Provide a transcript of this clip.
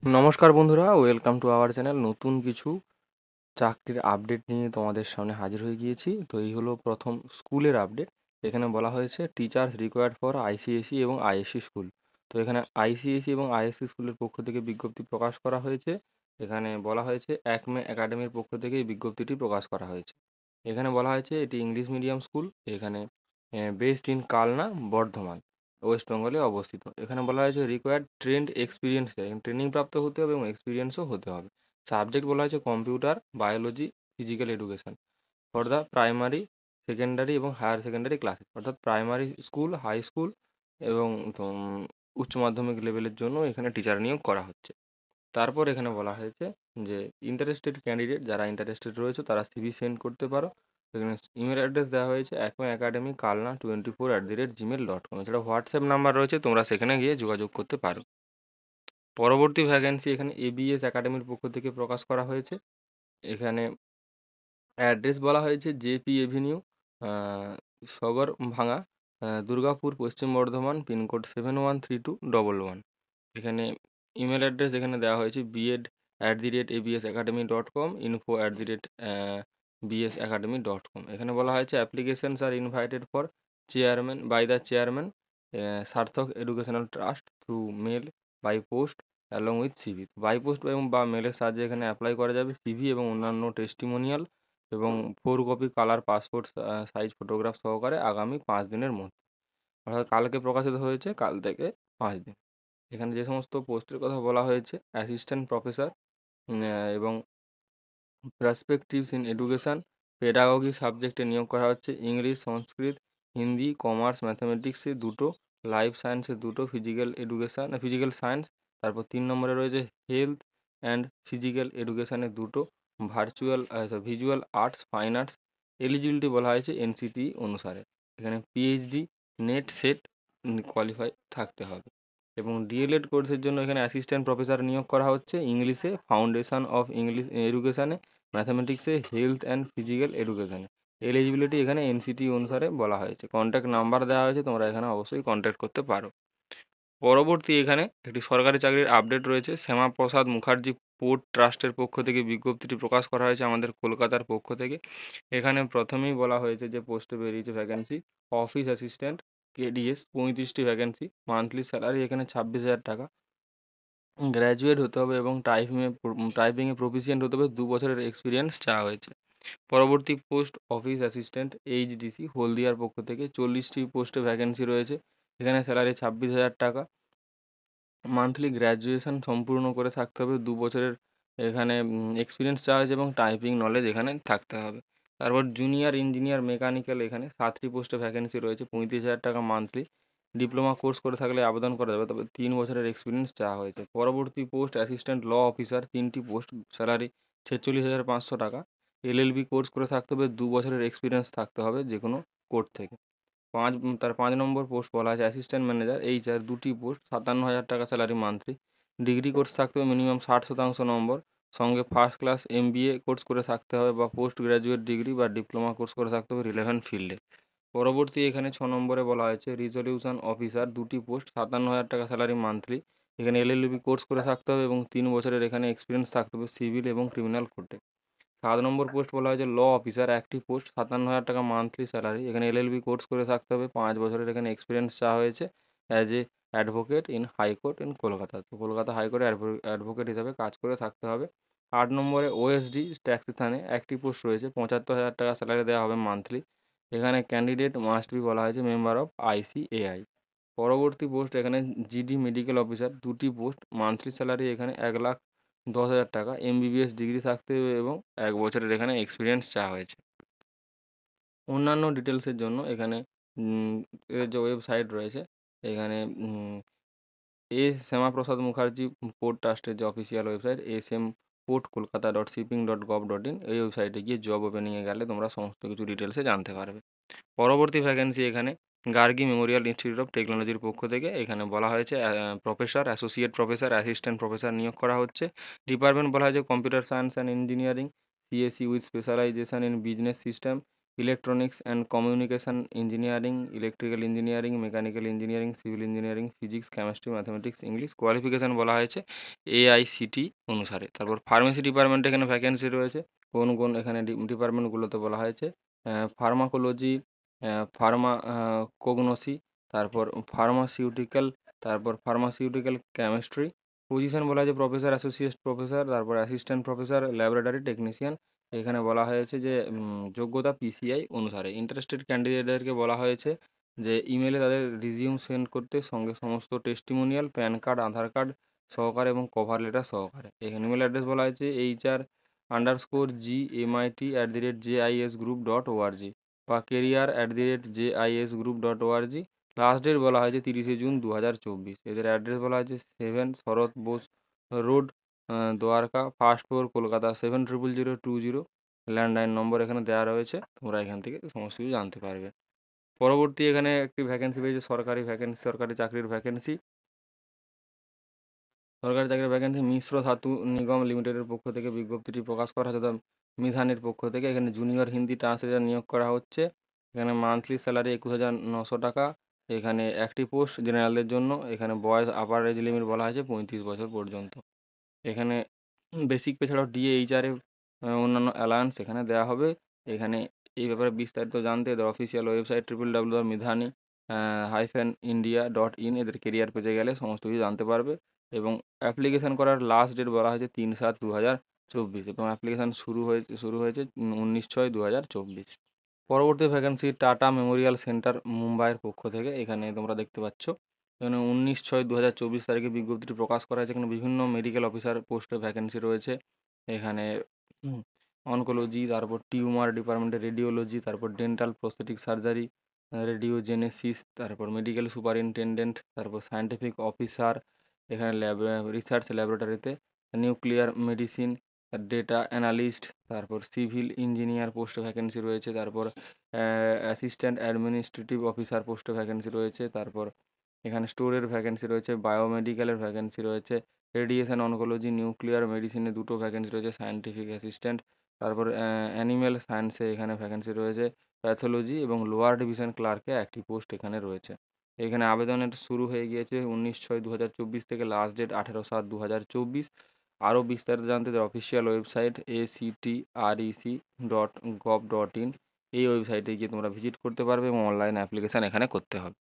নমস্কার বন্ধুরা, welcome to our channel. নতুন কিছু চাকরির আপডেট নিয়ে তোমাদের সামনে হাজির হয়ে গিয়েছি। তো এই হলো প্রথম স্কুলের আপডেট। এখানে বলা হয়েছে টিচার্স রিকোয়ার্ড ফর আইসিএসই এবং আইএসসি স্কুল। তো এখানে আইসিএসই এবং আইএসসি স্কুলের পক্ষ থেকে বিজ্ঞপ্তি প্রকাশ করা হয়েছে। এখানে বলা হয়েছে একমে একাডেমির পক্ষ থেকে এই বিজ্ঞপ্তিটি প্রকাশ করা হয়েছে। এখানে বলা হয়েছে এটি ইংলিশ মিডিয়াম স্কুল। এখানে based in Kalna, Bardhaman, West বেঙ্গলে অবস্থিত। এখানে বলা হয়েছে রিকোয়ার্ড ট্রেন্ড এক্সপিরিয়েন্স, ট্রেনিং প্রাপ্ত হতে হবে এবং এক্সপিরিয়েন্সও হতে হবে। সাবজেক্ট বলা হয়েছে computer, biology, physical education for the primary, secondary এবং হায়ার সেকেন্ডারি ক্লাসেস, অর্থাৎ প্রাইমারি স্কুল, হাই স্কুল এবং উচ্চ মাধ্যমিক লেভেলের জন্য এখানে টিচার নিয়োগ করা হচ্ছে। তারপর এখানে বলা হয়েছে যে ইন্টারেস্টেড ক্যান্ডিডেট যারা ইন্টারেস্টেড রয়েছে তারা সিভি সেন্ড করতে পারো। এখানে ইমেল অ্যাড্রেস দেওয়া হয়েছে একমে একাডেমি কালনা 24@gmail.com। এছাড়া হোয়াটসঅ্যাপ নাম্বার রয়েছে, তোমরা সেখানে গিয়ে যোগাযোগ করতে পারো। পরবর্তী ভ্যাকেন্সি এখানে এবিএস একাডেমির পক্ষ থেকে প্রকাশ করা হয়েছে। এখানে অ্যাড্রেস বলা হয়েছে জেপি এভিনিউ, সগর ভাঙা, দুর্গাপুর, পশ্চিম বর্ধমান, পিনকোড 713211। এখানে ইমেল অ্যাড্রেস এখানে দেওয়া হয়েছে bed@absacademy.com, info@bsacademy.com। এখানে বলা হয়েছে applications are invited for chairman by the chairman Sarthak educational trust through mail, by post along with CV. By post এবং বা মেলের সাহায্যে এখানে অ্যাপ্লাই করা যাবে সিভি এবং অন্যান্য টেস্টিমোনিয়াল এবং 4 copy colour passport size photograph সহকারে আগামী 5 দিনের মধ্যে। অর্থাৎ কালকে প্রকাশিত হয়েছে, কাল থেকে 5 দিন। এখানে যে সমস্ত পোস্টের কথা বলা হয়েছে অ্যাসিস্ট্যান্ট প্রফেসর এবং পার্সপেক্টিভস ইন এডুকেশন, পেডাগোগি সাবজেক্টে নিয়োগ করা হচ্ছে ইংলিশ, সংস্কৃত, হিন্দি, কমার্স, ম্যাথামেটিক্সে 2টো, লাইফ সায়েন্সে 2টো, ফিজিক্যাল এডুকেশান ফিজিক্যাল সায়েন্স। তারপর 3 নম্বরে রয়েছে হেলথ অ্যান্ড ফিজিক্যাল এডুকেশানে 2টো, virtual visual arts, fine arts. Eligibility বলা হয়েছে এনসিটি অনুসারে। এখানে পিএইচডি নেট সেট কোয়ালিফাই থাকতে হবে। এবং ডিএলএড কোর্সের জন্য এখানে অ্যাসিস্ট্যান্ট প্রফেসর নিয়োগ করা হচ্ছে ইংলিশে, ফাউন্ডেশন অফ ইংলিশ এডুকেশানে, ম্যাথামেটিক্সে, হেলথ অ্যান্ড ফিজিক্যাল এডুকেশানে। এলিজিবিলিটি এখানে এনসিটি অনুসারে বলা হয়েছে। কন্ট্যাক্ট নাম্বার দেওয়া হয়েছে, তোমরা এখানে অবশ্যই কন্ট্যাক্ট করতে পারো। পরবর্তী এখানে একটি সরকারি চাকরির আপডেট রয়েছে। শ্যামাপ্রসাদ মুখার্জি পোর্ট ট্রাস্টের পক্ষ থেকে বিজ্ঞপ্তিটি প্রকাশ করা হয়েছে আমাদের কলকাতার পক্ষ থেকে। এখানে প্রথমেই বলা হয়েছে যে পোস্টে বেরিয়েছে ভ্যাকেন্সি অফিস অ্যাসিস্ট্যান্ট কেডিএস, 35টি ভ্যাকেন্সি। মান্থলি স্যালারি এখানে 26,000 টাকা। গ্র্যাজুয়েট হতে হবে এবং টাইপিংয়ে প্রফিসিয়েন্ট হতে হবে, 2 বছরের এক্সপিরিয়েন্স চাওয়া হয়েছে। পরবর্তী পোস্ট অফিস অ্যাসিস্ট্যান্ট এইচডিসি হলদিয়ার পক্ষ থেকে 40টি পোস্টে ভ্যাকেন্সি রয়েছে। এখানে স্যালারি 26,000 টাকা। মান্থলি গ্র্যাজুয়েশন সম্পূর্ণ করে থাকতে হবে, 2 বছরের এখানে এক্সপিরিয়েন্স চাওয়া হয়েছে এবং টাইপিং নলেজ এখানে থাকতে হবে। তারপর জুনিয়র ইঞ্জিনিয়ার মেকানিক্যাল এখানে 7টি পোস্টে ভ্যাকেন্সি রয়েছে, 35,000 টাকা মান্থলি। ডিপ্লোমা কোর্স করে থাকলে আবেদন করা যাবে, তবে 3 বছরের এক্সপিরিয়েন্স চাওয়া হয়েছে। পরবর্তী পোস্ট অ্যাসিস্ট্যান্ট ল অফিসার, 3টি পোস্ট, স্যালারি 46,500 টাকা। এলএলবি কোর্স করে থাকতে হবে, 2 বছরের এক্সপিরিয়েন্স থাকতে হবে যে কোনো কোর্ট থেকে। তার 5 নম্বর পোস্ট বলা আছে অ্যাসিস্ট্যান্ট ম্যানেজার এইচআর, 2টি পোস্ট, 57,000 টাকা স্যালারি মান্থলি। ডিগ্রি কোর্স থাকতে হবে মিনিমাম 60% নম্বর, সঙ্গে ফার্স্ট ক্লাস এমবিএ কোর্স করে থাকতে হবে বা পোস্ট গ্র্যাজুয়েট ডিগ্রি বা ডিপ্লোমা কোর্স করে থাকতে হবে রিলেভেন্ট ফিল্ডে। পরবর্তী এখানে 6 নম্বরে বলা হয়েছে রিজলিউশন অফিসার, 2টি পোস্ট, 57,000 টাকা স্যালারি মান্থলি। এখানে এলএলবি কোর্স করে থাকতে হবে এবং 3 বছরের এখানে এক্সপিরিয়েন্স থাকতে হবে সিভিল এবং ক্রিমিনাল কোর্টে। 7 নম্বর পোস্ট বলা হয়েছে ল অফিসার, 1টি পোস্ট, 57,000 টাকা মান্থলি স্যালারি। এখানে এলএলবি কোর্স করে থাকতে হবে, 5 বছরের এখানে এক্সপিরিয়েন্স চাওয়া হয়েছে as a advocate in high court in Kolkata. তো কলকাতা হাইকোর্টে অ্যাডভোকেট হিসাবে কাজ করে থাকতে হবে। 8 নম্বরে ওএসডি ট্যাক্সি থানে 1টি পোস্ট রয়েছে, 75,000 টাকা স্যালারি দেওয়া হবে মান্থলি। এখানে ক্যান্ডিডেট মাস্ট বি বলা হয়েছে মেম্বার অফ আইসিএআই। পরবর্তী পোস্ট এখানে জিডি মেডিকেল অফিসার, 2টি পোস্ট, মান্থলি স্যালারি এখানে 1,10,000 টাকা। এমবিবিএস ডিগ্রি থাকতে হবে এবং 1 বছরের এখানে এক্সপিরিয়েন্স চাওয়া হয়েছে। অন্যান্য ডিটেলসের জন্য এখানে এর যে ওয়েবসাইট রয়েছে এখানে শ্যামাপ্রসাদ মুখার্জি পোর্ট ট্রাস্টের যে অফিসিয়াল ওয়েবসাইট smportkolkata.shipping.gov.in, এই ওয়েবসাইটে গিয়ে জব ওপেনিংয়ে গেলে তোমরা সমস্ত কিছু ডিটেলসে জানতে পারবে। পরবর্তী ভ্যাকেন্সি এখানে গার্গী মেমোরিয়াল ইনস্টিটিউট অফ টেকনোলজির পক্ষ থেকে এখানে বলা হয়েছে professor, associate professor, assistant professor নিয়োগ করা হচ্ছে। ডিপার্টমেন্ট বলা হয়েছে computer science and engineering, CSC with specialization in business system, electronics and communication engineering, electrical engineering, mechanical engineering, civil engineering, physics, chemistry, mathematics, English. Qualification বলা হয়েছে AICTE অনুসারে। তারপর pharmacy ডিপার্টমেন্টে এখানে ভ্যাকেন্সি রয়েছে। কোন কোন এখানে ডিপার্টমেন্টগুলোতে বলা হয়েছে, ফার্মাকোলজি, কোগনোসি, তারপর ফার্মাসিউটিক্যাল, তারপর ফার্মাসিউটিক্যাল কেমিস্ট্রি। পজিশন বলা হয়েছে প্রফেসর, অ্যাসোসিয়েট প্রফেসর, তারপর অ্যাসিস্ট্যান্ট প্রফেসর, ল্যাবরেটরি টেকনিশিয়ান। এখানে বলা হয়েছে যে যোগ্যতা PCI অনুসারে। ইন্টারেস্টেড ক্যান্ডিডেটদেরকে বলা হয়েছে যে ইমেলে তাদের রিজিউম সেন্ড করতে, সঙ্গে সমস্ত টেস্টিমোনিয়াল, প্যান কার্ড, আধার কার্ড সহকারে এবং কভার লেটার সহকারে। এখানে ইমেল অ্যাড্রেস বলা হয়েছে HR_GMIT@JISgroup.org বা career@JISgroup.org। লাস্ট ডেট বলা হয়েছে 30শে জুন 2024। এদের অ্যাড্রেস বলা হয়েছে 7 Sarat Bose road, Dwarka, first floor, Kolkata 700020। Landline number এখানে দেওয়া রয়েছে, তোমরা এখান থেকে সমস্ত কিছু জানতে পারবে। পরবর্তী এখানে একটি ভ্যাকেন্সি রয়েছে, সরকারি ভ্যাকেন্সি, সরকারি চাকরির ভ্যাকেন্সি। সরকারি চাকরির ভ্যাকেন্সি মিশ্র ধাতু নিগম লিমিটেডের পক্ষ থেকে বিজ্ঞপ্তিটি প্রকাশ করা হচ্ছে, মিধানের পক্ষ থেকে। এখানে জুনিয়র হিন্দি ট্রান্সলেটর নিয়োগ করা হচ্ছে। এখানে মান্থলি স্যালারি 21,900 টাকা। এখানে একটি পোস্ট জেনারেলদের জন্য। এখানে বয়স আপার এজ লিমিট বলা হয়েছে 35 বছর পর্যন্ত। এখানে বেসিক পে ছাড়াও DA HR অন্যান্য অ্যালায়েন্স এখানে দেওয়া হবে। এখানে এই ব্যাপারে বিস্তারিত জানতে এদের অফিসিয়াল ওয়েবসাইট www.midhani-india.in এদের কেরিয়ার পেজে গেলে সমস্ত কিছু জানতে পারবে। এবং অ্যাপ্লিকেশন করার লাস্ট ডেট বলা হয়েছে 3/7/2024 এবং অ্যাপ্লিকেশন শুরু হয়েছে 19/6/2024। পরবর্তী ভ্যাকেন্সি টাটা মেমোরিয়াল সেন্টার মুম্বাইয়ের পক্ষ থেকে। এখানে তোমরা দেখতে পাচ্ছ এখানে 19/6/2024 তারিখে বিজ্ঞপ্তিটি প্রকাশ করা হয়েছে। এখানে বিভিন্ন মেডিকেল অফিসার পোস্টে ভ্যাকেন্সি রয়েছে। এখানে অনকোলজি, তারপর টিউমার ডিপার্টমেন্টে রেডিওলজি, তারপর ডেন্টাল প্রস্থেটিক সার্জারি, রেডিওজেনেসিস, তারপর মেডিকেল সুপারিনটেন্ডেন্ট, তারপর সায়েন্টিফিক অফিসার, এখানে রিসার্চ ল্যাবরেটরিতে, নিউক্লিয়ার মেডিসিন, ডেটা অ্যানালিস্ট, তারপর সিভিল ইঞ্জিনিয়ার পোস্টে ভ্যাকেন্সি রয়েছে। তারপর অ্যাসিস্ট্যান্ট অ্যাডমিনিস্ট্রেটিভ অফিসার পোস্টে ভ্যাকেন্সি রয়েছে। তারপর এখানে স্টোরের ভ্যাকেন্সি রয়েছে, বায়োমেডিক্যালের ভ্যাকেন্সি রয়েছে, রেডিয়েশন অনকোলজি, নিউক্লিয়ার মেডিসিনে দুটো ভ্যাকেন্সি রয়েছে, সায়েন্টিফিক অ্যাসিস্ট্যান্ট। তারপর অ্যানিম্যাল সায়েন্সে এখানে ভ্যাকেন্সি রয়েছে, প্যাথোলজি এবং লোয়ার ডিভিশন ক্লার্কে একটি পোস্ট এখানে রয়েছে। এখানে আবেদনের শুরু হয়ে গিয়েছে 19/6/2024 থেকে, লাস্ট ডেট 18/7/2024। আরও বিস্তারিত জানতে তার অফিসিয়াল ওয়েবসাইট ACTREC.gov.in এই ওয়েবসাইটে গিয়ে তোমরা ভিজিট করতে পারবে এবং অনলাইন অ্যাপ্লিকেশান এখানে করতে হবে।